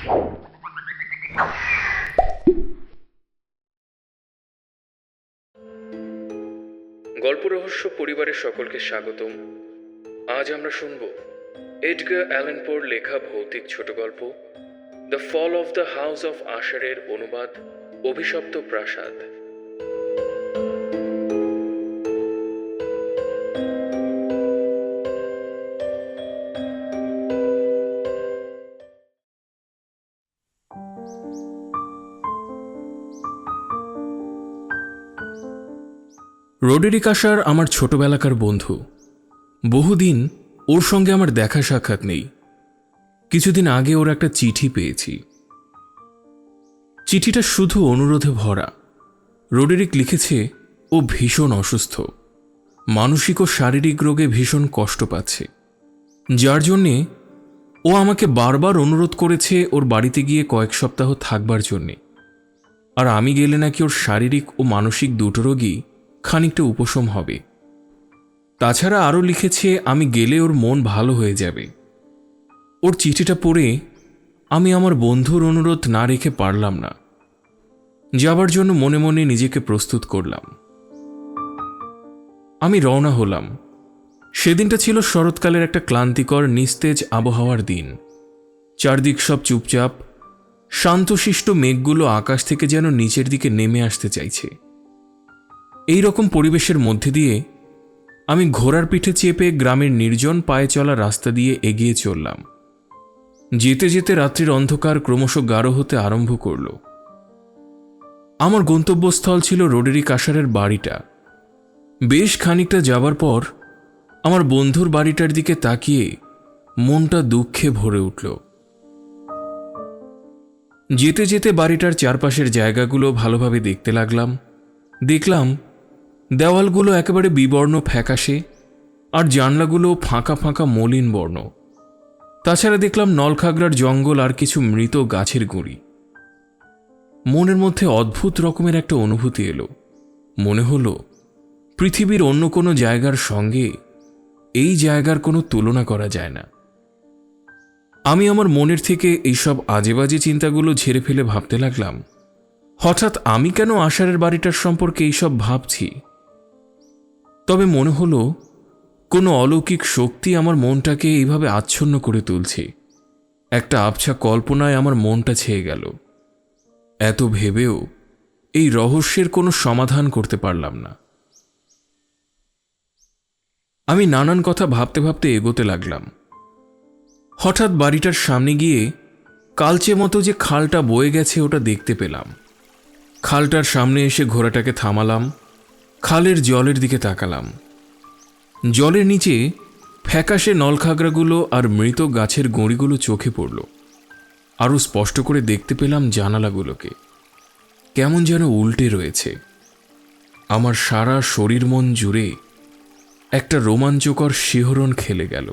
গল্প রহস্য পরিবারের সকলকে স্বাগতম। আজ আমরা শুনব এডগার অ্যালান পোর লেখা ভৌতিক ছোট গল্প the fall of the house of আশারের অনুবাদ অভিশপ্ত প্রাসাদ। রোডেরিক আশার আমার ছোটবেলাকার বন্ধু। বহুদিন ওর সঙ্গে আমার দেখা সাক্ষাৎ নেই। কিছুদিন আগে ওর একটা চিঠি পেয়েছি। চিঠিটা শুধু অনুরোধে ভরা। রোডেরিক লিখেছে ও ভীষণ অসুস্থ, মানসিক ও শারীরিক রোগে ভীষণ কষ্ট পাচ্ছে, যার জন্যে ও আমাকে বারবার অনুরোধ করেছে ওর বাড়িতে গিয়ে কয়েক সপ্তাহ থাকবার জন্যে। আর আমি গেলে নাকি ওর শারীরিক ও মানসিক দুটো রোগই খানিকটা উপশম হবে। তাছাড়া আরও লিখেছে আমি গেলে ওর মন ভালো হয়ে যাবে। ওর চিঠিটা পড়ে আমি আমার বন্ধুর অনুরোধ না রেখে পারলাম না। যাবার জন্য মনে মনে নিজেকে প্রস্তুত করলাম। আমি রওনা হলাম। সেদিনটা ছিল শরৎকালের একটা ক্লান্তিকর নিস্তেজ আবহাওয়ার দিন। চারদিক সব চুপচাপ, শান্তশিষ্ট মেঘগুলো আকাশ থেকে যেন নিচের দিকে নেমে আসতে চাইছে। এই রকম পরিবেশের মধ্যে দিয়ে আমি ঘোড়ার পিঠে চেপে গ্রামের নির্জন পায়ে চলা রাস্তা দিয়ে এগিয়ে চললাম। যেতে যেতে রাত্রির অন্ধকার ক্রমশ গাঢ় হতে আরম্ভ করল। আমার গন্তব্যস্থল ছিল রোডেরিক আশারের বাড়িটা। বেশ খানিকটা যাবার পর আমার বন্ধুর বাড়িটার দিকে তাকিয়ে মনটা দুঃখে ভরে উঠল। যেতে যেতে বাড়িটার চারপাশের জায়গাগুলো ভালোভাবে দেখতে লাগলাম। দেখলাম দেওয়ালগুলো একেবারে বিবর্ণ ফ্যাকাশে, আর জানলাগুলো ফাঁকা ফাঁকা মলিন বর্ণ। তাছাড়া দেখলাম নলখাগড়ার জঙ্গল আর কিছু মৃত গাছের গুঁড়ি। মনের মধ্যে অদ্ভুত রকমের একটা অনুভূতি এলো। মনে হলো পৃথিবীর অন্য কোনো জায়গার সঙ্গে এই জায়গার কোনো তুলনা করা যায় না। আমি আমার মনের থেকে এইসব আজেবাজে চিন্তাগুলো ঝেড়ে ফেলে ভাবতে লাগলাম, হঠাৎ আমি কেন আশারের বাড়িটার সম্পর্কে এইসব ভাবছি? তবে মনে হলো কোনো অলৌকিক শক্তি আমার মনটাকে এইভাবে আচ্ছন্ন করে তুলছে। একটা আবছা কল্পনায় আমার মনটা ছেয়ে গেল। এত ভেবেও এই রহস্যের কোনো সমাধান করতে পারলাম না। আমি নানান কথা ভাবতে ভাবতে এগোতে লাগলাম। হঠাৎ বাড়িটার সামনে গিয়ে কালচে মতো যে খালটা বয়ে গেছে ওটা দেখতে পেলাম। খালটার সামনে এসে ঘোড়াটাকে থামালাম। খালের জলের দিকে তাকালাম। জলের নিচে ফ্যাকাশে নলখাগড়াগুলো আর মৃত গাছের গুঁড়িগুলো চোখে পড়ল। আরও স্পষ্ট করে দেখতে পেলাম জানালাগুলোকে, কেমন যেন উল্টে রয়েছে। আমার সারা শরীর মন জুড়ে একটা রোমাঞ্চকর শিহরণ খেলে গেল।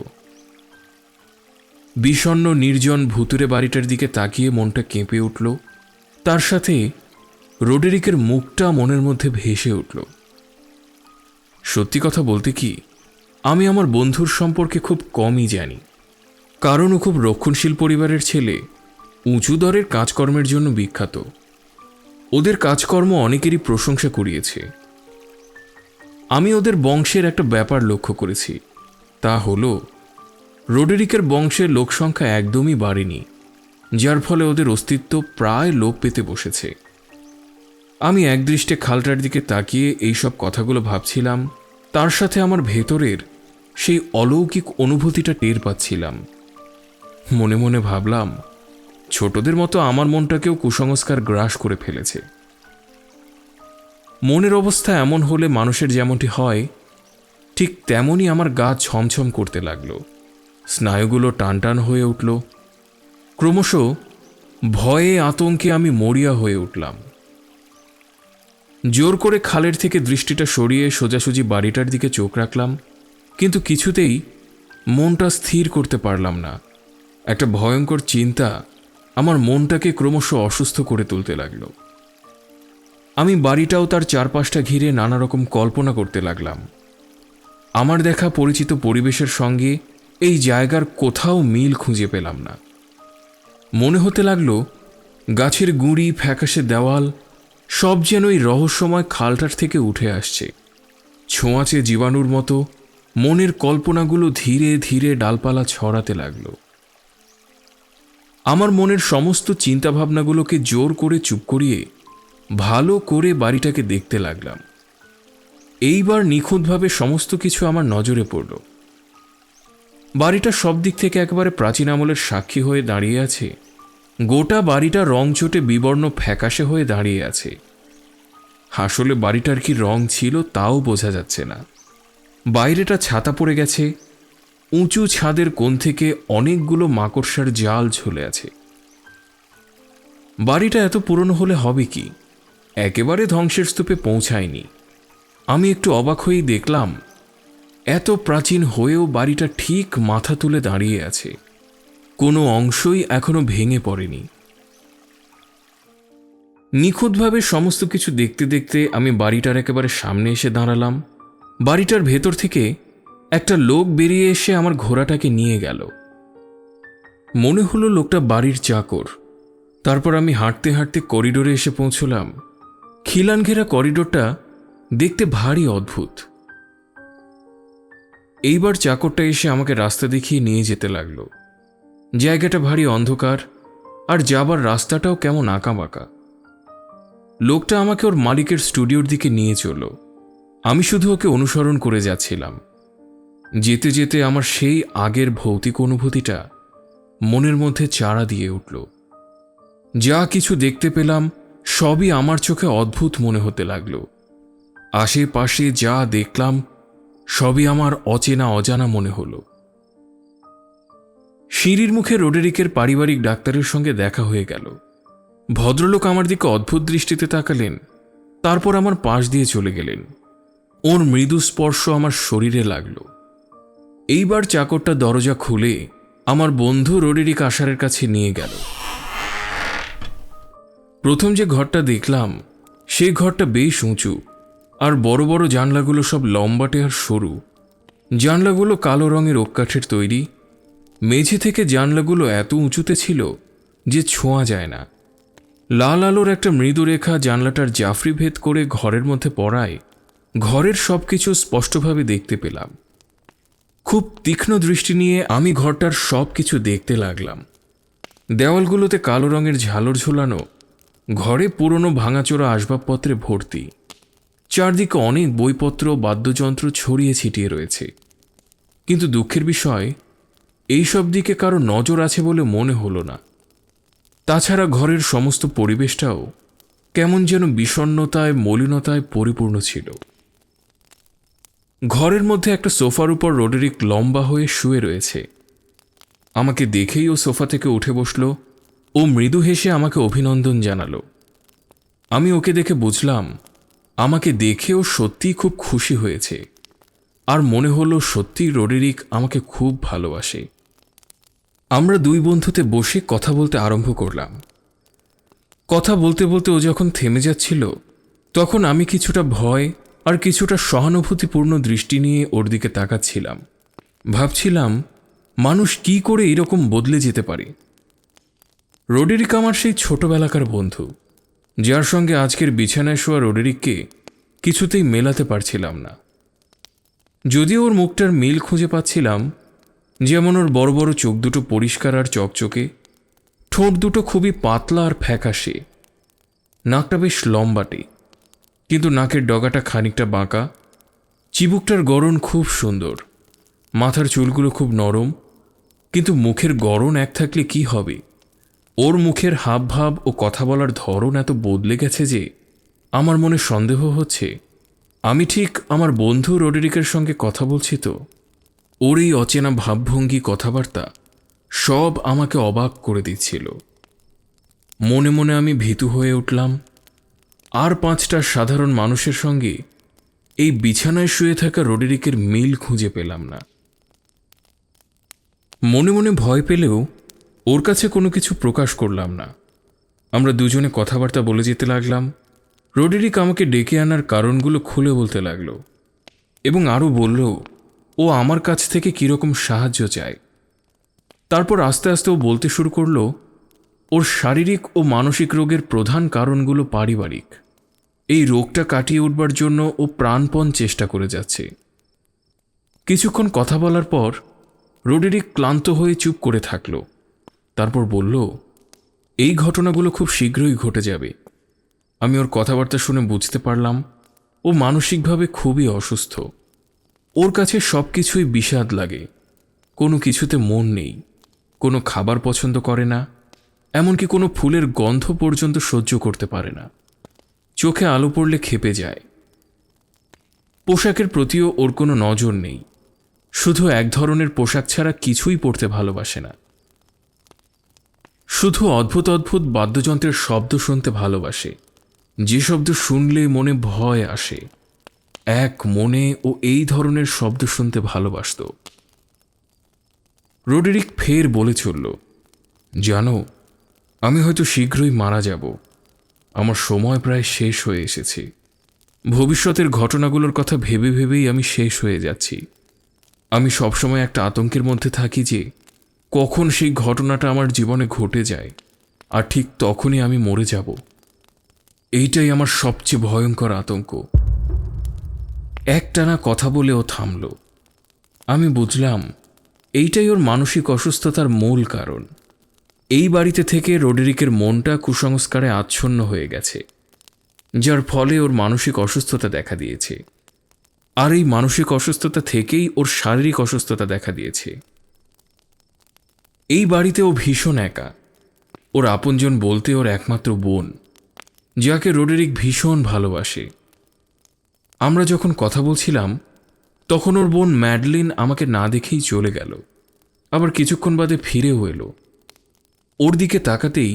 বিষণ্ণ নির্জন ভুতুরে বাড়িটার দিকে তাকিয়ে মনটা কেঁপে উঠল। তার সাথে রোডেরিকের মুখটা মনের মধ্যে ভেসে উঠল। সত্যি কথা বলতে কি, আমি আমার বন্ধুর সম্পর্কে খুব কমই জানি। কারণ ও খুব রক্ষণশীল পরিবারের ছেলে, উঁচু দরের কাজকর্মের জন্য বিখ্যাত। ওদের কাজকর্ম অনেকেরই প্রশংসা কুড়িয়েছে। আমি ওদের বংশের একটা ব্যাপার লক্ষ্য করেছি, তা হলো রোডেরিকের বংশের লোকসংখ্যা একদমই বাড়েনি, যার ফলে ওদের অস্তিত্ব প্রায় লোপ পেতে বসেছে। আমি একদৃষ্টে খালটার দিকে তাকিয়ে এইসব কথাগুলো ভাবছিলাম, তার সাথে আমার ভেতরের সেই অলৌকিক অনুভূতিটা টের পাচ্ছিলাম। মনে মনে ভাবলাম, ছোটদের মতো আমার মনটাকেও কুসংস্কার গ্রাস করে ফেলেছে। মনের অবস্থা এমন হলে মানুষের যেমনটি হয়, ঠিক তেমনই আমার গা ছমছম করতে লাগলো। স্নায়ুগুলো টানটান হয়ে উঠল। ক্রমশ ভয়ে আতঙ্কে আমি মরিয়া হয়ে উঠলাম। জোর করে খালের থেকে দৃষ্টিটা সরিয়ে সোজাসুজি বাড়িটার দিকে চোখ রাখলাম, কিন্তু কিছুতেই মনটা স্থির করতে পারলাম না। একটা ভয়ঙ্কর চিন্তা আমার মনটাকে ক্রমশ অসুস্থ করে তুলতে লাগল। আমি বাড়িটাও তার চারপাশটা ঘিরে নানা রকম কল্পনা করতে লাগলাম। আমার দেখা পরিচিত পরিবেশের সঙ্গে এই জায়গার কোথাও মিল খুঁজে পেলাম না। মনে হতে লাগলো গাছের গুঁড়ি, ফ্যাকাশে দেওয়াল সব যেন এই রহস্যময় খালটার থেকে উঠে আসছে। ছোঁয়াচে জীবাণুর মতো মনের কল্পনাগুলো ধীরে ধীরে ডালপালা ছড়াতে লাগলো। আমার মনের সমস্ত চিন্তাভাবনাগুলোকে জোর করে চুপ করিয়ে ভালো করে বাড়িটাকে দেখতে লাগলাম। এইবার নিখুঁতভাবে সমস্ত কিছু আমার নজরে পড়ল। বাড়িটা সব দিক থেকে একেবারে প্রাচীন আমলের সাক্ষী হয়ে দাঁড়িয়ে আছে। গোটা বাড়িটা রং চটে বিবর্ণ ফ্যাকাশে হয়ে দাঁড়িয়ে আছে। আসলে বাড়িটার কি রং ছিল তাও বোঝা যাচ্ছে না। বাইরেটা ছাতা পড়ে গেছে, উঁচু ছাদের কোণ থেকে অনেকগুলো মাকড়সার জাল ঝুলে আছে। বাড়িটা এত পুরনো হলে হবে কি, একেবারে ধ্বংসের স্তূপে পৌঁছায়নি। আমি একটু অবাক হয়েই দেখলাম এত প্রাচীন হয়েও বাড়িটা ঠিক মাথা তুলে দাঁড়িয়ে আছে, কোনো অংশই এখনো ভেঙে পড়েনি। নিখুঁতভাবে সমস্ত কিছু দেখতে দেখতে আমি বাড়িটার একেবারে সামনে এসে দাঁড়ালাম। বাড়িটার ভেতর থেকে একটা লোক বেরিয়ে এসে আমার ঘোড়াটাকে নিয়ে গেল। মনে হলো লোকটা বাড়ির চাকর। তারপর আমি হাঁটতে হাঁটতে করিডোরে এসে পৌঁছলাম। খিলান ঘেরা করিডোরটা দেখতে ভারী অদ্ভুত। এইবার চাকরটা এসে আমাকে রাস্তা দেখিয়ে নিয়ে যেতে লাগলো। জায়গাটা ভারী অন্ধকার, আর যাবার রাস্তাটাও কেমন আঁকাবাঁকা। লোকটা আমাকে ওর মালিকের স্টুডিওর দিকে নিয়ে চলল। আমি শুধু ওকে অনুসরণ করে যাচ্ছিলাম। যেতে যেতে আমার সেই আগের ভৌতিক অনুভূতিটা মনের মধ্যে চাড়া দিয়ে উঠল। যা কিছু দেখতে পেলাম সবই আমার চোখে অদ্ভুত মনে হতে লাগল। আশেপাশে যা দেখলাম সবই আমার অচেনা অজানা মনে হলো। সিঁড়ির মুখে রোডেরিকের পারিবারিক ডাক্তারের সঙ্গে দেখা হয়ে গেল। ভদ্রলোক আমার দিকে অদ্ভুত দৃষ্টিতে তাকালেন, তারপর আমার পাশ দিয়ে চলে গেলেন। ওর মৃদু স্পর্শ আমার শরীরে লাগল। এইবার চাকরটা দরজা খুলে আমার বন্ধু রোডেরিক আশারের কাছে নিয়ে গেল। প্রথম যে ঘরটা দেখলাম সেই ঘরটা বেশ উঁচু, আর বড় বড় জানলাগুলো সব লম্বাটে আর সরু। জানলাগুলো কালো রঙের ওককাঠের তৈরি। মেঝে থেকে জানলাগুলো এত উঁচুতে ছিল যে ছোঁয়া যায় না। লাল আলোর একটা মৃদু রেখা জানলাটার জাফরি ভেদ করে ঘরের মধ্যে পড়ায় ঘরের সব কিছু স্পষ্টভাবে দেখতে পেলাম। খুব তীক্ষ্ণ দৃষ্টি নিয়ে আমি ঘরটার সব কিছু দেখতে লাগলাম। দেওয়ালগুলোতে কালো রঙের ঝালর ঝোলানো, ঘরে পুরনো ভাঙাচোরা আসবাবপত্রে ভর্তি। চারদিকে অনেক বইপত্র, বাদ্যযন্ত্র ছড়িয়ে ছিটিয়ে রয়েছে। কিন্তু দুঃখের বিষয়, এইসব দিকে কারো নজর আছে বলে মনে হলো না। তাছাড়া ঘরের সমস্ত পরিবেশটাও কেমন যেন বিষণ্ণতায়, মলিনতায় পরিপূর্ণ ছিল। ঘরের মধ্যে একটা সোফার উপর রোডেরিক লম্বা হয়ে শুয়ে রয়েছে। আমাকে দেখেই ও সোফা থেকে উঠে বসল। ও মৃদু হেসে আমাকে অভিনন্দন জানালো। আমি ওকে দেখে বুঝলাম আমাকে দেখে ও সত্যিই খুব খুশি হয়েছে, আর মনে হলো সত্যিই রোডেরিক আমাকে খুব ভালোবাসে। আমরা দুই বন্ধুতে বসে কথা বলতে আরম্ভ করলাম। কথা বলতে বলতে ও যখন থেমে যাচ্ছিল, তখন আমি কিছুটা ভয় আর কিছুটা সহানুভূতিপূর্ণ দৃষ্টি নিয়ে ওর দিকে তাকাচ্ছিলাম। ভাবছিলাম মানুষ কি করে এরকম বদলে যেতে পারে। রোডেরিক আমার সেই ছোটবেলাকার বন্ধু, যার সঙ্গে আজকের বিছানায় শোয়া রোডেরিককে কিছুতেই মেলাতে পারছিলাম না। যদিও ওর মুখটার মিল খুঁজে পাচ্ছিলাম, যেমন ওর বড় বড় চোখ দুটো পরিষ্কার আর চকচকে, ঠোঁট দুটো খুবই পাতলা আর ফ্যাকাশে, নাকটা বেশ লম্বাটে, কিন্তু নাকের ডগাটা খানিকটা বাঁকা, চিবুকটার গড়ন খুব সুন্দর, মাথার চুলগুলো খুব নরম। কিন্তু মুখের গড়ন এক থাকলে কি হবে, ওর মুখের হাবভাব ও কথা বলার ধরন এত বদলে গেছে যে আমার মনে সন্দেহ হচ্ছে আমি ঠিক আমার বন্ধু রোডেরিকের সঙ্গে কথা বলছি তো। ওর এই অচেনা ভাবভঙ্গি, কথাবার্তা সব আমাকে অবাক করে দিচ্ছিল। মনে মনে আমি ভীতু হয়ে উঠলাম। আর 5টা সাধারণ মানুষের সঙ্গে এই বিছানায় শুয়ে থাকা রোডেরিকের মিল খুঁজে পেলাম না। মনে মনে ভয় পেলেও ওর কাছে কোনো কিছু প্রকাশ করলাম না। আমরা দুজনে কথাবার্তা বলে যেতে লাগলাম। রোডেরিক আমাকে ডেকে আনার কারণগুলো খুলে বলতে লাগলো, এবং আরও বলল ও আমার কাছ থেকে কীরকম সাহায্য চায়। তারপর আস্তে আস্তে ও বলতে শুরু করলো ওর শারীরিক ও মানসিক রোগের প্রধান কারণগুলো পারিবারিক। এই রোগটা কাটিয়ে উঠবার জন্য ও প্রাণপণ চেষ্টা করে যাচ্ছে। কিছুক্ষণ কথা বলার পর রোডেরিক ক্লান্ত হয়ে চুপ করে থাকল। তারপর বলল, এই ঘটনাগুলো খুব শীঘ্রই ঘটে যাবে। আমি ওর কথাবার্তা শুনে বুঝতে পারলাম ও মানসিকভাবে খুবই অসুস্থ। ওর কাছে সব কিছুই বিষাদ লাগে, কোনো কিছুতে মন নেই, কোনো খাবার পছন্দ করে না, এমনকি কোনো ফুলের গন্ধ পর্যন্ত সহ্য করতে পারে না। চোখে আলো পড়লে ক্ষেপে যায়। পোশাকের প্রতিও ওর কোনো নজর নেই, শুধু এক ধরনের পোশাক ছাড়া কিছুই পরতে ভালোবাসে না। শুধু অদ্ভুত অদ্ভুত বাদ্যযন্ত্রের শব্দ শুনতে ভালোবাসে, যে শব্দ শুনলে মনে ভয় আসে। এক মনে ও এই ধরনের শব্দ শুনতে ভালোবাসত। রোডেরিক ফের বলে চলল, জানো, আমি হয়তো শীঘ্রই মারা যাব। আমার সময় প্রায় শেষ হয়ে এসেছে। ভবিষ্যতের ঘটনাগুলোর কথা ভেবে ভেবেই আমি শেষ হয়ে যাচ্ছি। আমি সবসময় একটা আতঙ্কের মধ্যে থাকি যে কখন সেই ঘটনাটা আমার জীবনে ঘটে যায় আর ঠিক তখনই আমি মরে যাব। এইটাই আমার সবচেয়ে ভয়ঙ্কর আতঙ্ক। একটানা কথা বলে ও থামল। আমি বুঝলাম এইটাই ওর মানসিক অসুস্থতার মূল কারণ। এই বাড়িতে থেকে রোডেরিকের মনটা কুসংস্কারে আচ্ছন্ন হয়ে গেছে, যার ফলে ওর মানসিক অসুস্থতা দেখা দিয়েছে। আর এই মানসিক অসুস্থতা থেকেই ওর শারীরিক অসুস্থতা দেখা দিয়েছে। এই বাড়িতে ও ভীষণ একা। ওর আপনজন বলতে ওর একমাত্র বোন, যাকে রোডেরিক ভীষণ ভালোবাসে। আমরা যখন কথা বলছিলাম তখন ওর বোন ম্যাডলিন আমাকে না দেখেই চলে গেল, আবার কিছুক্ষণ বাদে ফিরেও এলো। ওর দিকে তাকাতেই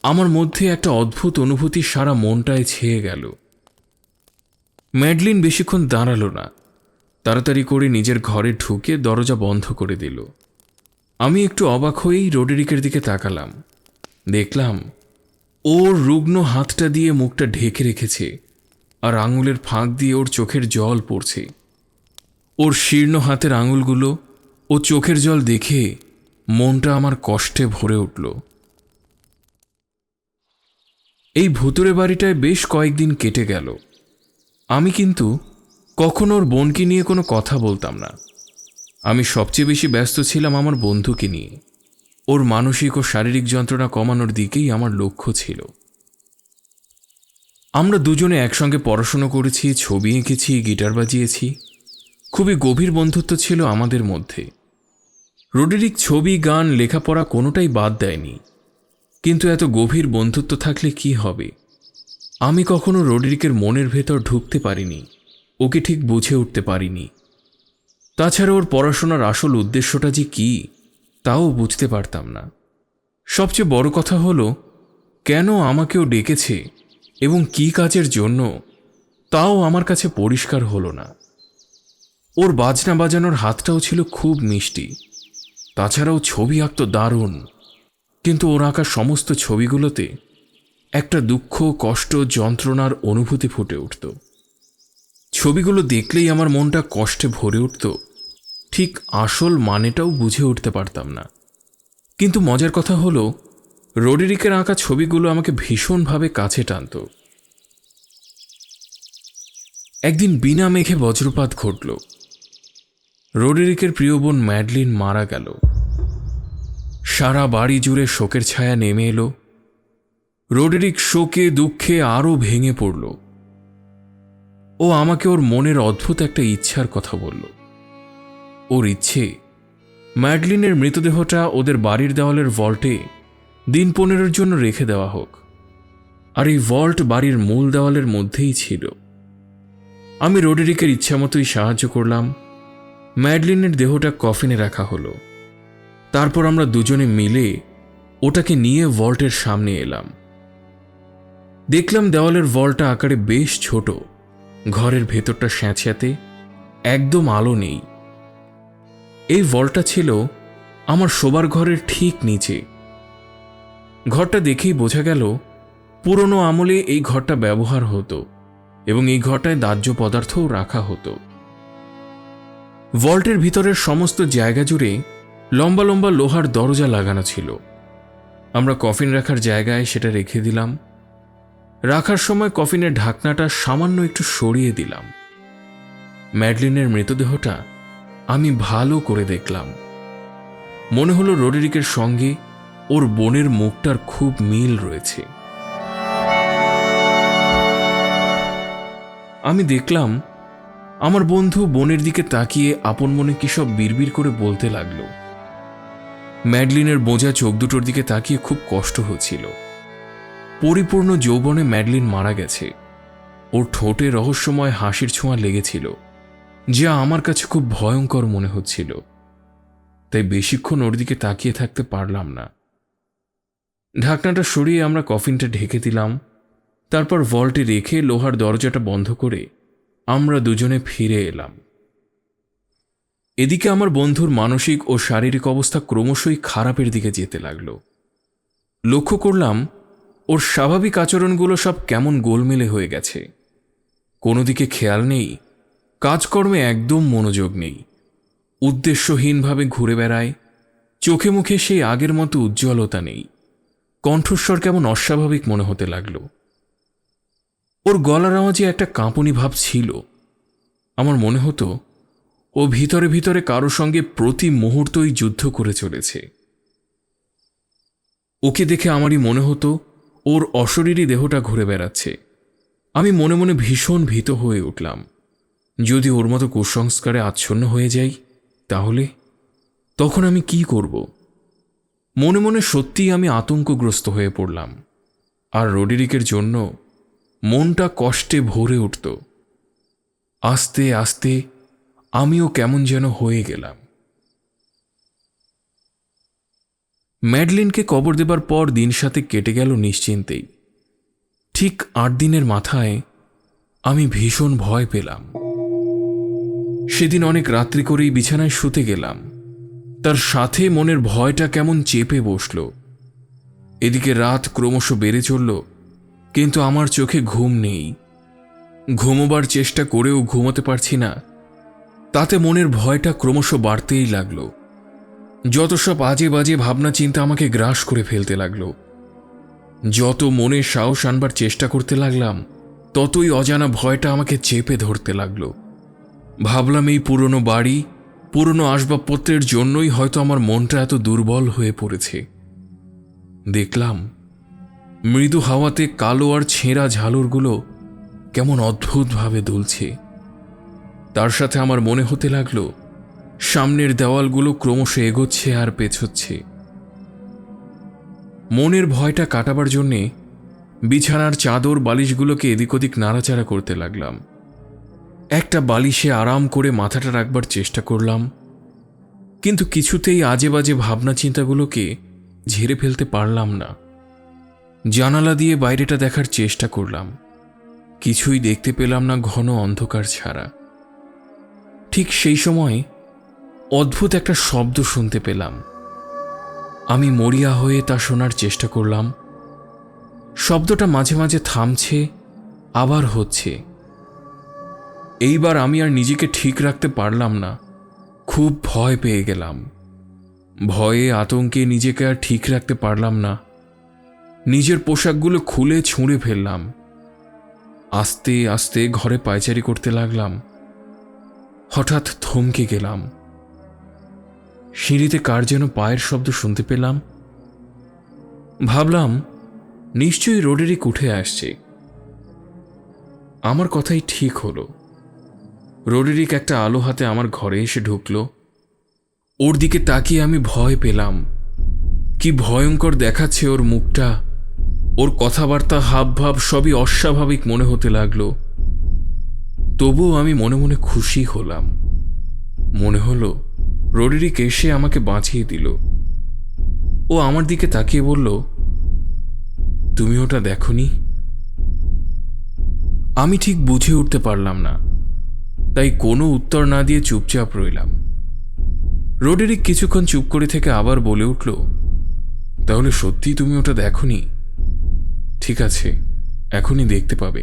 আমার মধ্যে একটা অদ্ভুত অনুভূতি সারা মনটায় ছেয়ে গেল। ম্যাডলিন বেশিক্ষণ দাঁড়ালো না, তাড়াতাড়ি করে নিজের ঘরে ঢুকে দরজা বন্ধ করে দিল। আমি একটু অবাক হয়েই রোডেরিকের দিকে তাকালাম। দেখলাম ওর রুগ্ন হাতটা দিয়ে মুখটা ঢেকে রেখেছে, আর আঙুলের ফাঁক দিয়ে ওর চোখের জল পড়ছে। ওর শীর্ণ হাতের আঙুলগুলো ও চোখের জল দেখে মনটা আমার কষ্টে ভরে উঠল। এই ভুতুরে বাড়িটায় বেশ কয়েকদিন কেটে গেল। আমি কিন্তু কখনো ওর বোনকে নিয়ে কোনো কথা বলতাম না। আমি সবচেয়ে বেশি ব্যস্ত ছিলাম আমার বন্ধুকে নিয়ে। ওর মানসিক ও শারীরিক যন্ত্রণা কমানোর দিকেই আমার লক্ষ্য ছিল। আমরা দুজনে একসঙ্গে পড়াশুনো করেছি, ছবি এঁকেছি, গিটার বাজিয়েছি। খুবই গভীর বন্ধুত্ব ছিল আমাদের মধ্যে। রোডেরিক ছবি, গান, লেখাপড়া কোনোটাই বাদ দেয়নি। কিন্তু এত গভীর বন্ধুত্ব থাকলে কি হবে? আমি কখনো রোডেরিকের মনের ভেতর ঢুকতে পারিনি, ওকে ঠিক বুঝে উঠতে পারিনি। তাছাড়া ওর পড়াশোনার আসল উদ্দেশ্যটা যে কী তাও বুঝতে পারতাম না। সবচেয়ে বড় কথা হলো, কেন আমাকেও ডেকেছে এবং কী কাজের জন্য তাও আমার কাছে পরিষ্কার হলো না। ওর বাজনা বাজানোর হাতটাও ছিল খুব মিষ্টি। তাছাড়াও ছবি আঁকত দারুণ, কিন্তু ওর আঁকা সমস্ত ছবিগুলোতে একটা দুঃখ, কষ্ট, যন্ত্রণার অনুভূতি ফুটে উঠত। ছবিগুলো দেখলেই আমার মনটা কষ্টে ভরে উঠত। ঠিক আসল মানেটাও বুঝে উঠতে পারতাম না। কিন্তু মজার কথা হলো, রোডেরিকের আঁকা ছবিগুলো আমাকে ভীষণভাবে কাছে টানত। একদিন বিনা মেঘে বজ্রপাত ঘটল। রোডেরিকের প্রিয় বোন ম্যাডলিন মারা গেল। সারা বাড়ি জুড়ে শোকের ছায়া নেমে এলো। রোডেরিক শোকে দুঃখে আরও ভেঙে পড়ল। ও আমাকে ওর মনের অদ্ভুত একটা ইচ্ছার কথা বলল। ওর ইচ্ছে ম্যাডলিনের মৃতদেহটা ওদের বাড়ির দেওয়ালের ভল্টে দিন 15 জন্য রেখে দেওয়া হোক। আর এই ভল্ট বাড়ির মূল দেওয়ালের মধ্যেই ছিল। আমি রোডেরিকের ইচ্ছা মতোই সাহায্য করলাম। ম্যাডলিনের দেহটা কফিনে রাখা হলো। তারপর আমরা দুজনে মিলে ওটাকে নিয়ে ভল্টের সামনে এলাম। দেখলাম দেওয়ালের ভল্টটা আকারে বেশ ছোট, ঘরের ভেতরটা স্যাঁতস্যাঁতে, একদম আলো নেই। এই ভল্টটা ছিল আমার শোবার ঘরের ঠিক নিচে। ঘরটা দেখেই বোঝা গেল পুরনো আমলে এই ঘরটা ব্যবহার হতো এবং এই ঘরটায় দাহ্য পদার্থও রাখা হতো। ভল্টের ভিতরের সমস্ত জায়গা জুড়ে লম্বা লম্বা লোহার দরজা লাগানো ছিল। আমরা কফিন রাখার জায়গায় সেটা রেখে দিলাম। রাখার সময় কফিনের ঢাকনাটা সামান্য একটু সরিয়ে দিলাম। ম্যাডলিনের মৃতদেহটা আমি ভালো করে দেখলাম। মনে হলো রডেরিকের সঙ্গে ওর বোনের মুখটার খুব মিল রয়েছে। আমি দেখলাম আমার বন্ধু বোনের দিকে তাকিয়ে আপন মনে কি সব বিড়বিড় করে বলতে লাগলো। ম্যাডলিনের বোঝা চোখ দুটোর দিকে তাকিয়ে খুব কষ্ট হচ্ছিল। পরিপূর্ণ যৌবনে ম্যাডলিন মারা গেছে। ওর ঠোঁটে রহস্যময় হাসির ছোঁয়া লেগেছিল, যা আমার কাছে খুব ভয়ঙ্কর মনে হচ্ছিল। তাই বেশিক্ষণ ওর দিকে তাকিয়ে থাকতে পারলাম না। ঢাকনাটা সরিয়ে আমরা কফিনটা ঢেকে দিলাম। তারপর ভল্টে রেখে লোহার দরজাটা বন্ধ করে আমরা দুজনে ফিরে এলাম। এদিকে আমার বন্ধুর মানসিক ও শারীরিক অবস্থা ক্রমশই খারাপের দিকে যেতে লাগল। লক্ষ্য করলাম ওর স্বাভাবিক আচরণগুলো সব কেমন গোলমেলে হয়ে গেছে। কোনো দিকে খেয়াল নেই, কাজকর্মে একদম মনোযোগ নেই, উদ্দেশ্যহীনভাবে ঘুরে বেড়ায়, চোখে মুখে সেই আগের মতো উজ্জ্বলতা নেই, কণ্ঠস্বর কেমন অস্বাভাবিক মনে হতে লাগল। ওর গলার আওয়াজে একটা কাঁপুনি ভাব ছিল। আমার মনে হতো ও ভিতরে ভিতরে কারো সঙ্গে প্রতি মুহূর্তই যুদ্ধ করে চলেছে। ওকে দেখে আমারই মনে হতো ওর অশরীরী দেহটা ঘুরে বেড়াচ্ছে। আমি মনে মনে ভীষণ ভীত হয়ে উঠলাম। যদি ওর মতো কুসংস্কারে আচ্ছন্ন হয়ে যাই তাহলে তখন আমি কি করব? মনে মনে সত্যিই আমি আতঙ্কগ্রস্ত হয়ে পড়লাম। আর রডেরিকের জন্য মনটা কষ্টে ভরে উঠত। আস্তে আস্তে আমিও কেমন যেন হয়ে গেলাম। ম্যাডলিনকে কবর দেবার পর দিন সাথে কেটে গেল নিশ্চিন্তেই। ঠিক 8 দিনের মাথায় আমি ভীষণ ভয় পেলাম। সেদিন অনেক রাত্রি করেই বিছানায় শুতে গেলাম। তার সাথে মনের ভয়টা কেমন চেপে বসল। এদিকে রাত ক্রমশ বেড়ে চলল, কিন্তু আমার চোখে ঘুম নেই। ঘুমোবার চেষ্টা করেও ঘুমোতে পারছি না। তাতে মনের ভয়টা ক্রমশ বাড়তেই লাগল। যত সব আজে বাজে ভাবনা চিন্তা আমাকে গ্রাস করে ফেলতে লাগল। যত মনে সাহস আনবার চেষ্টা করতে লাগলাম, ততই অজানা ভয়টা আমাকে চেপে ধরতে লাগল। ভাবলাম এই পুরনো বাড়ি, পুরনো আসবাবপত্রের জন্যই হয়তো আমার মনটা এত দুর্বল হয়ে পড়েছে। দেখলাম মৃদু হাওয়াতে কালো আর ছেঁড়া ঝালরগুলো কেমন অদ্ভুতভাবে দুলছে। তার সাথে আমার মনে হতে লাগলো সামনের দেওয়ালগুলো ক্রমশ এগোচ্ছে আর পেছোচ্ছে। মনের ভয়টা কাটাবার জন্যে বিছানার চাদর বালিশগুলোকে এদিক ওদিক নাড়াচাড়া করতে লাগলাম। একটা বালিশে আরাম করে মাথাটা রাখবার চেষ্টা করলাম, কিন্তু কিছুতেই আজে বাজে ভাবনা চিন্তাগুলোকে ঝেড়ে ফেলতে পারলাম না। জানালা দিয়ে বাইরেটা দেখার চেষ্টা করলাম, কিছুই দেখতে পেলাম না ঘন অন্ধকার ছাড়া। ঠিক সেই সময় অদ্ভুত একটা শব্দ শুনতে পেলাম। আমি মরিয়া হয়ে তা শোনার চেষ্টা করলাম। শব্দটা মাঝে মাঝে থামছে, আবার হচ্ছে। এইবার আমি আর নিজেকে ঠিক রাখতে পারলাম না। খুব ভয় পেয়ে গেলাম। ভয়ে আতঙ্কে নিজেকে আর ঠিক রাখতে পারলাম না। নিজের পোশাকগুলো খুলে ছুঁড়ে ফেললাম। আস্তে আস্তে ঘরে পায়চারি করতে লাগলাম। হঠাৎ থমকে গেলাম। সিঁড়িতে কার যেন পায়ের শব্দ শুনতে পেলাম। ভাবলাম নিশ্চয়ই রডেরিক উঠে আসছে। আমার কথাই ঠিক হলো। রডেরিক একটা আলো হাতে আমার ঘরে এসে ঢুকল। ওর দিকে তাকিয়ে আমি ভয় পেলাম। কি ভয়ঙ্কর দেখাচ্ছে ওর মুখটা। ওর কথাবার্তা হাবভাব সবই অস্বাভাবিক মনে হতে লাগলো। তবুও আমি মনে মনে খুশি হলাম। মনে হলো রডেরিক এসে আমাকে বাঁচিয়ে দিল। ও আমার দিকে তাকিয়ে বলল, তুমি ওটা দেখোনি? আমি ঠিক বুঝে উঠতে পারলাম না, তাই কোনো উত্তর না দিয়ে চুপচাপ রইলাম। রডেরিক কিছুক্ষণ চুপ করে থেকে আবার বলে উঠল, তাহলে সত্যি তুমি ওটা দেখোনি? ঠিক আছে, এখনই দেখতে পাবে।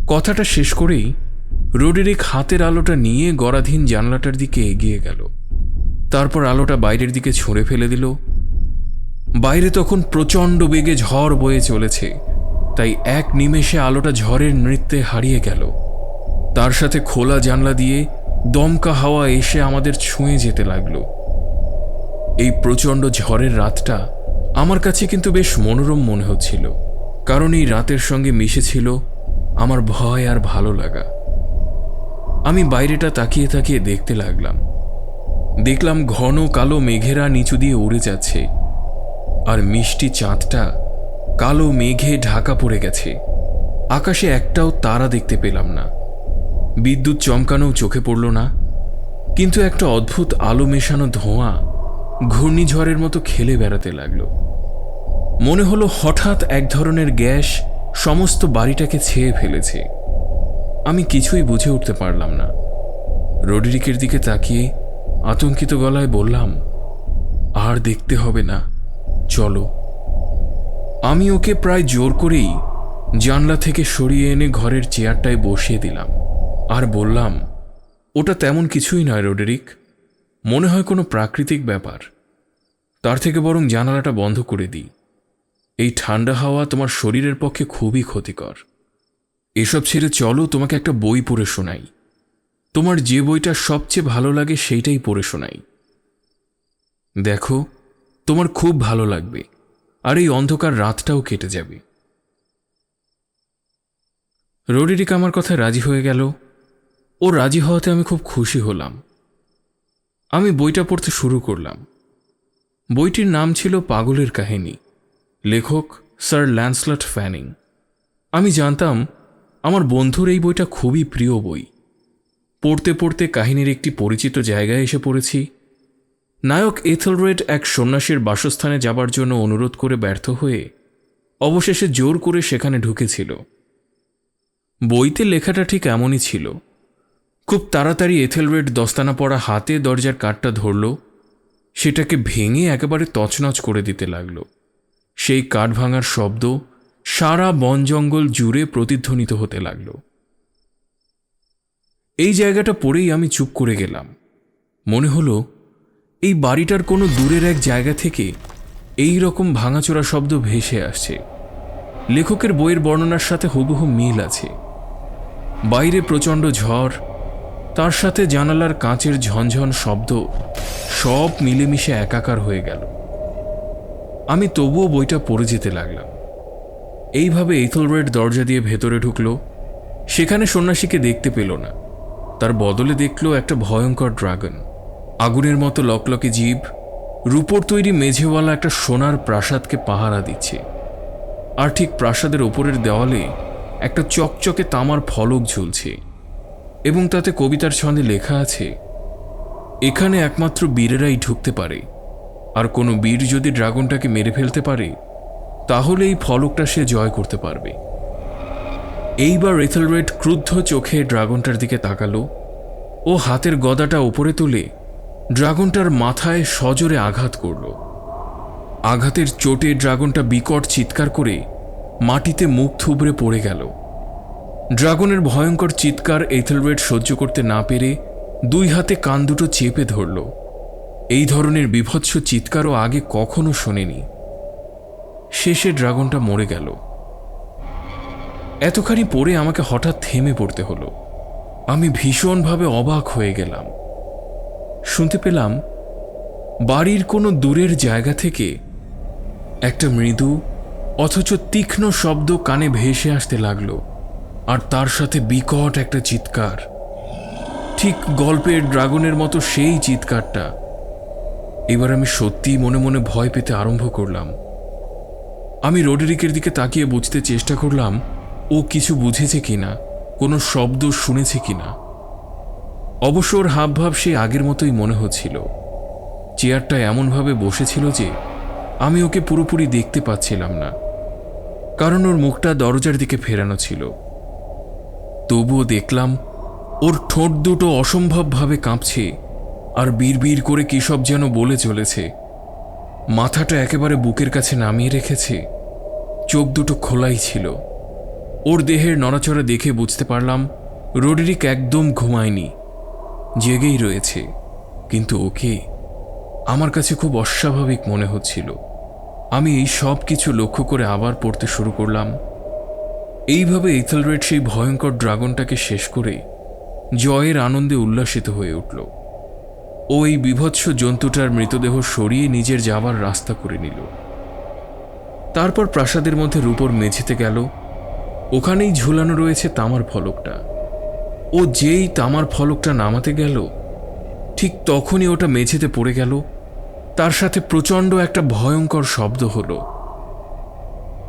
কথাটা শেষ করেই রডেরিক হাতের আলোটা নিয়ে গড়াধীন জানলাটার দিকে এগিয়ে গেল। তারপর আলোটা বাইরের দিকে ছুঁড়ে ফেলে দিল। বাইরে তখন প্রচণ্ড বেগে ঝড় বয়ে চলেছে, তাই এক নিমেষে আলোটা ঝড়ের নৃত্যে হারিয়ে গেল। তার সাথে খোলা জানলা দিয়ে দমকা হাওয়া এসে আমাদের ছুঁয়ে যেতে লাগলো। এই প্রচণ্ড ঝড়ের রাতটা আমার কাছে কিন্তু বেশ মনোরম মনে হচ্ছিল, কারণ এই রাতের সঙ্গে মিশেছিল আমার ভয় আর ভালো লাগা। আমি বাইরেটা তাকিয়ে তাকিয়ে দেখতে লাগলাম। দেখলাম ঘন কালো মেঘেরা নিচু দিয়ে উড়ে যাচ্ছে, আর মিষ্টি চাঁদটা কালো মেঘে ঢাকা পড়ে গেছে। আকাশে একটাও তারা দেখতে পেলাম না, বিদ্যুৎ চমকানোও চোখে পড়ল না, কিন্তু একটা অদ্ভুত আলো মেশানো ধোঁয়া ঘূর্ণিঝড়ের মতো খেলে বেড়াতে লাগলো। মনে হলো হঠাৎ এক ধরনের গ্যাস সমস্ত বাড়িটাকে ছেয়ে ফেলেছে। আমি কিছুই বুঝে উঠতে পারলাম না। রডরিকের দিকে তাকিয়ে আতঙ্কিত গলায় বললাম, আর দেখতে হবে না, চলো। আমি ওকে প্রায় জোর করেই জানলা থেকে সরিয়ে এনে ঘরের চেয়ারটায় বসিয়ে দিলাম, আর বললাম, ওটা তেমন কিছুই নয় রডরিক, মনে হয় কোনো প্রাকৃতিক ব্যাপার। তার থেকে বরং জানালাটা বন্ধ করে দিই। এই ঠান্ডা হাওয়া তোমার শরীরের পক্ষে খুবই ক্ষতিকর। এসব ছেড়ে চলো, তোমাকে একটা বই পড়ে শোনাই। তোমার যে বইটা সবচেয়ে ভালো লাগে সেইটাই পড়ে শোনাই। দেখো, তোমার খুব ভালো লাগবে, আর এই অন্ধকার রাতটাও কেটে যাবে। রডরিক আমার কথায় রাজি হয়ে গেল। ও রাজি হওয়াতে আমি খুব খুশি হলাম। আমি বইটা পড়তে শুরু করলাম। বইটির নাম ছিল পাগলের কাহিনী, লেখক স্যার ল্যান্সলট ফ্যানিং। আমি জানতাম আমার বন্ধুর এই বইটা খুবই প্রিয় বই। পড়তে পড়তে কাহিনীর একটি পরিচিত জায়গায় এসে পড়েছি। নায়ক এথেলরেড এক সন্ন্যাসীর বাসস্থানে যাবার জন্য অনুরোধ করে ব্যর্থ হয়ে অবশেষে জোর করে সেখানে ঢুকেছিল। বইতে লেখাটা ঠিক এমনই ছিল। খুব তাড়াতাড়ি এথেলরেড দস্তানা পড়া হাতে দরজার কাঠটা ধরল, সেটাকে ভেঙে একেবারে তছনছ করে দিতে লাগল। সেই কাঠ ভাঙার শব্দ সারা বন জঙ্গল জুড়ে প্রতিধ্বনিত হতে লাগল। এই জায়গাটা পড়েই আমি চুপ করে গেলাম। মনে হলো এই বাড়িটার কোনো দূরের এক জায়গা থেকে এই রকম ভাঙাচোরা শব্দ ভেসে আসছে। লেখকের বইয়ের বর্ণনার সাথে হুবহু মিল আছে। বাইরে প্রচণ্ড ঝড়, তার সাথে জানালার কাঁচের ঝনঝন শব্দ, সব মিলেমিশে একাকার হয়ে গেল। আমি তবুও বইটা পড়ে যেতে লাগলাম। এইভাবে এথেলরেড দরজা দিয়ে ভেতরে ঢুকল। সেখানে সন্ন্যাসীকে দেখতে পেল না, তার বদলে দেখল একটা ভয়ঙ্কর ড্রাগন, আগুনের মতো লকলকে জীব, রূপোর তৈরি মেঝেওয়ালা একটা সোনার প্রাসাদকে পাহারা দিচ্ছে। আর ঠিক প্রাসাদের ওপরের দেওয়ালে একটা চকচকে তামার ফলক ঝুলছে, এবং তাতে কবিতার ছন্দে লেখা আছে, এখানে একমাত্র বীরেরাই ঢুকতে পারে, আর কোনো বীর যদি ড্রাগনটাকে মেরে ফেলতে পারে তাহলে এই ফলকটা সে জয় করতে পারবে। এইবার এথেলরেড ক্রুদ্ধ চোখে ড্রাগনটার দিকে তাকালো। ও হাতের গদাটা উপরে তুলে ড্রাগনটার মাথায় সজোরে আঘাত করল। আঘাতের চোটে ড্রাগনটা বিকট চিৎকার করে মাটিতে মুখ থুবড়ে পড়ে গেল। ড্রাগনের ভয়ঙ্কর চিৎকার এথেলরেড সহ্য করতে না পেরে দুই হাতে কান দুটো চেপে ধরল। এই ধরনের বিভৎস চিৎকারও আগে কখনো শোনেনি। শেষে ড্রাগনটা মরে গেল। এতখানি পরে আমাকে হঠাৎ থেমে পড়তে হলো। আমি ভীষণভাবে অবাক হয়ে গেলাম। শুনতে পেলাম বাড়ির কোনো দূরের জায়গা থেকে একটা মৃদু অথচ তীক্ষ্ণ শব্দ কানে ভেসে আসতে লাগলো, আর তার সাথে বিকট একটা চিৎকার, ঠিক গল্পের ড্রাগনের মতো সেই চিৎকারটা। এবার আমি সত্যিই মনে মনে ভয় পেতে আরম্ভ করলাম। আমি রডরিকের দিকে তাকিয়ে বুঝতে চেষ্টা করলাম ও কিছু বুঝেছে কিনা, কোনো শব্দ শুনেছে কিনা। অবশ্য ওর হাবভাব সেই আগের মতোই মনে হচ্ছিল। চেয়ারটা এমনভাবে বসেছিল যে আমি ওকে পুরোপুরি দেখতে পাচ্ছিলাম না, কারণ ওর মুখটা দরজার দিকে ফেরানো ছিল। তবুও দেখলাম ওর ঠোঁট দুটো অসম্ভবভাবে কাঁপছে, আর বিড়বিড় করে কী সব যেন বলে চলেছে। মাথাটা একেবারে বুকের কাছে নামিয়ে রেখেছে, চোখ দুটো খোলাই ছিল। ওর দেহের নড়াচড়া দেখে বুঝতে পারলাম রডরিক একদম ঘুমায়নি, জেগেই রয়েছে। কিন্তু ওকে আমার কাছে খুব অস্বাভাবিক মনে হচ্ছিল। আমি এই সব কিছু লক্ষ্য করে আবার পড়তে শুরু করলাম। এইভাবে এথেলরেড সেই ভয়ঙ্কর ড্রাগনটাকে শেষ করে জয়ের আনন্দে উল্লাসিত হয়ে উঠল। ও এই বিভৎস জন্তুটার মৃতদেহ সরিয়ে নিজের যাবার রাস্তা করে নিল। তারপর প্রাসাদের মধ্যে রূপোর মেঝেতে গেল। ওখানেই ঝুলানো রয়েছে তামার ফলকটা। ও যেই তামার ফলকটা নামাতে গেল, ঠিক তখনই ওটা মেঝেতে পড়ে গেল। তার সাথে প্রচণ্ড একটা ভয়ঙ্কর শব্দ হলো।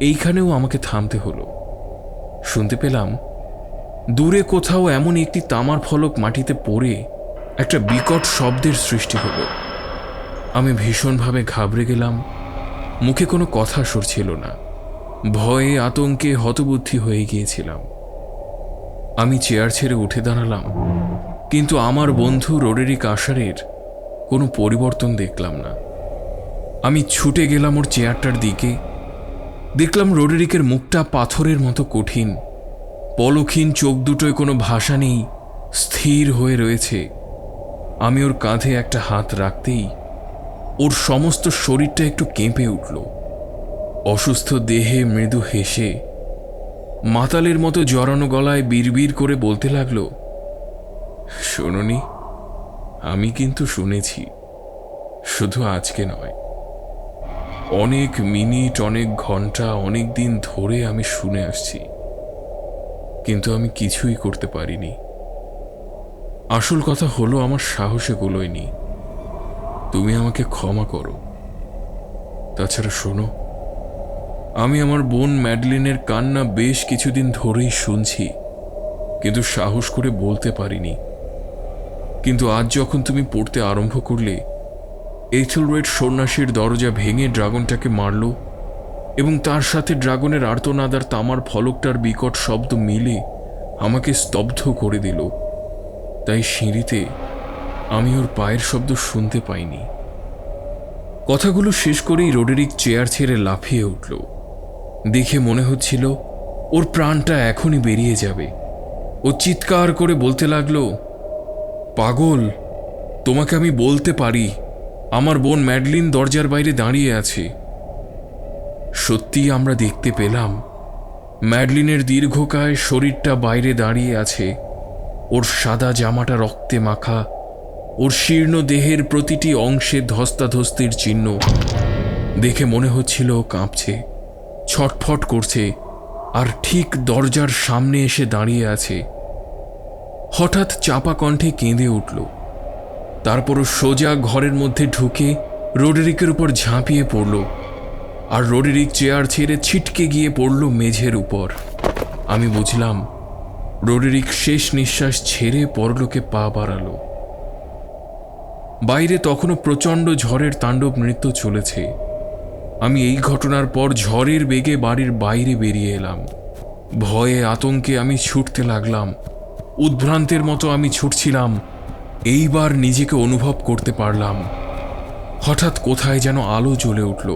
এইখানেও আমাকে থামতে হলো। শুনতে পেলাম দূরে কোথাও এমন একটি তামার ফলক মাটিতে পড়ে একটা বিকট শব্দের সৃষ্টি হলো। আমি ভীষণভাবে ঘাবড়ে গেলাম। মুখে কোনো কথা সরছিল না। ভয়ে আতঙ্কে হতবুদ্ধি হয়ে গিয়েছিলাম। আমি চেয়ার ছেড়ে উঠে দাঁড়ালাম, কিন্তু আমার বন্ধু রোডেরিক আশারের কোনো পরিবর্তন দেখলাম না। আমি ছুটে গেলাম ওর চেয়ারটার দিকে। দেখলাম রোডেরিকের মুখটা পাথরের মতো কঠিন। পলকহীন চোখ দুটোয় কোনো ভাষা নেই, স্থির হয়ে রয়েছে। আমি ওর কাঁধে একটা হাত রাখতেই ওর সমস্ত শরীরটা একটু কেঁপে উঠল। অসুস্থ দেহে মৃদু হেসে মাতালের মতো জড়ানো গলায় বিড়বিড় করে বলতে লাগল, শোনোনি, আমি কিন্তু শুনেছি। শুধু আজকে নয়, অনেক মিনিট, অনেক ঘন্টা, অনেক দিন ধরে আমি শুনে আসছি, কিন্তু আমি কিছুই করতে পারিনি। আসল কথা হলো আমার সাহসে কুলোয়নি। তুমি আমাকে ক্ষমা করো। তাছাড়া শোনো, আমি আমার বোন ম্যাডলিনের কান্না বেশ কিছুদিন ধরেই শুনছি, কিন্তু সাহস করে বলতে পারিনি। কিন্তু আজ যখন তুমি পড়তে আরম্ভ করলে, এথেলরেড সন্ন্যাসীর দরজা ভেঙে ড্রাগনটাকে মারল এবং তার সাথে ড্রাগনের আর্তনাদ আর তামার ফলকটার বিকট শব্দ মিলে আমাকে স্তব্ধ করে দিল। তাই সিঁড়িতে আমি ওর পায়ের শব্দ শুনতে পাইনি। কথাগুলো শেষ করেই রোডেরিক চেয়ার ছেড়ে লাফিয়ে উঠল। দেখে মনে হচ্ছিল ওর প্রাণটা এখনই বেরিয়ে যাবে। ও চিৎকার করে বলতে লাগলো, পাগল, তোমাকে আমি বলতে পারি আমার বোন ম্যাডলিন দরজার বাইরে দাঁড়িয়ে আছে। সত্যিই আমরা দেখতে পেলাম ম্যাডলিনের দীর্ঘকায় শরীরটা বাইরে দাঁড়িয়ে আছে। ওর সাদা জামাটা রক্তে মাখা, ওর শীর্ণ দেহের প্রতিটি অংশে ধস্তাধস্তির চিহ্ন। দেখে মনে হচ্ছিল ও কাঁপছে, ছটফট করছে, আর ঠিক দরজার সামনে এসে দাঁড়িয়ে আছে। হঠাৎ চাপা কণ্ঠে কেঁদে উঠল। তারপরও সোজা ঘরের মধ্যে ঢুকে রোডেরিকের উপর ঝাঁপিয়ে পড়ল, আর রোডেরিক চেয়ার ছেড়ে ছিটকে গিয়ে পড়ল মেঝের উপর। আমি বুঝলাম রোডেরিক শেষ নিঃশ্বাস ছেড়ে পরলোকে পা বাড়ালো। বাইরে তখনও প্রচণ্ড ঝড়ের তাণ্ডব নৃত্য চলেছে। আমি এই ঘটনার পর ঝড়ের বেগে বাড়ির বাইরে বেরিয়ে এলাম। ভয়ে আতঙ্কে আমি ছুটতে লাগলাম। উদ্ভ্রান্তের মতো আমি ছুটছিলাম। এইবার নিজেকে অনুভব করতে পারলাম। হঠাৎ কোথায় যেন আলো জ্বলে উঠল।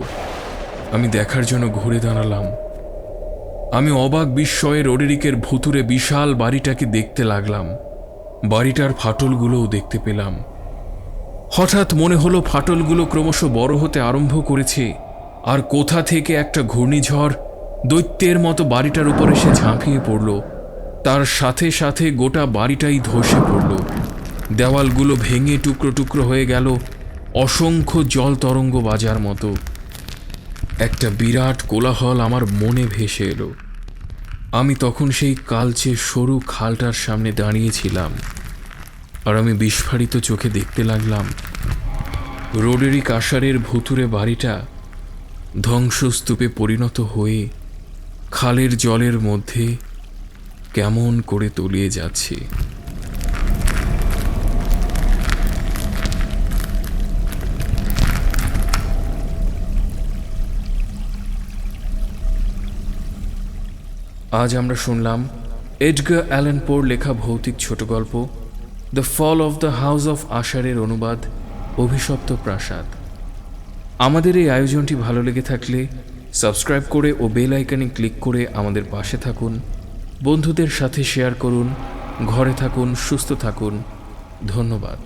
আমি দেখার জন্য ঘুরে দাঁড়ালাম। আমি অবাক বিস্ময়ে রোডেরিকের ভুতুরে বিশাল বাড়িটাকে দেখতে লাগলাম। বাড়িটার ফাটলগুলোও দেখতে পেলাম। হঠাৎ মনে হলো ফাটলগুলো ক্রমশ বড় হতে আরম্ভ করেছে, আর কোথা থেকে একটা ঘূর্ণিঝড় দৈত্যের মতো বাড়িটার উপর এসে ঝাঁপিয়ে পড়ল। তার সাথে সাথে গোটা বাড়িটাই ধসে পড়ল। দেওয়ালগুলো ভেঙে টুকরো টুকরো হয়ে গেল, অসংখ্য জল তরঙ্গ বাজার মতো। একটা বিরাট কোলাহল আমার মনে ভেসে এলো। আমি তখন সেই কালচে সরু খালটার সামনে দাঁড়িয়েছিলাম, আর আমি বিস্ফারিত চোখে দেখতে লাগলাম রোডেরিক আশারের ভুতুরে বাড়িটা ধ্বংসস্তূপে পরিণত হয়ে খালের জলের মধ্যে কেমন করে তলিয়ে যাচ্ছে। আজ আমরা শুনলাম এডগার অ্যালান পোর লেখা ভৌতিক ছোট গল্প the fall of the house of আশারের অনুবাদ অভিশপ্ত প্রাসাদ। আমাদের এই আয়োজনটি ভালো লেগে থাকলে সাবস্ক্রাইব করে ও বেল আইকনে ক্লিক করে আমাদের পাশে থাকুন। বন্ধুদের সাথে শেয়ার করুন। ঘরে থাকুন, সুস্থ থাকুন। ধন্যবাদ।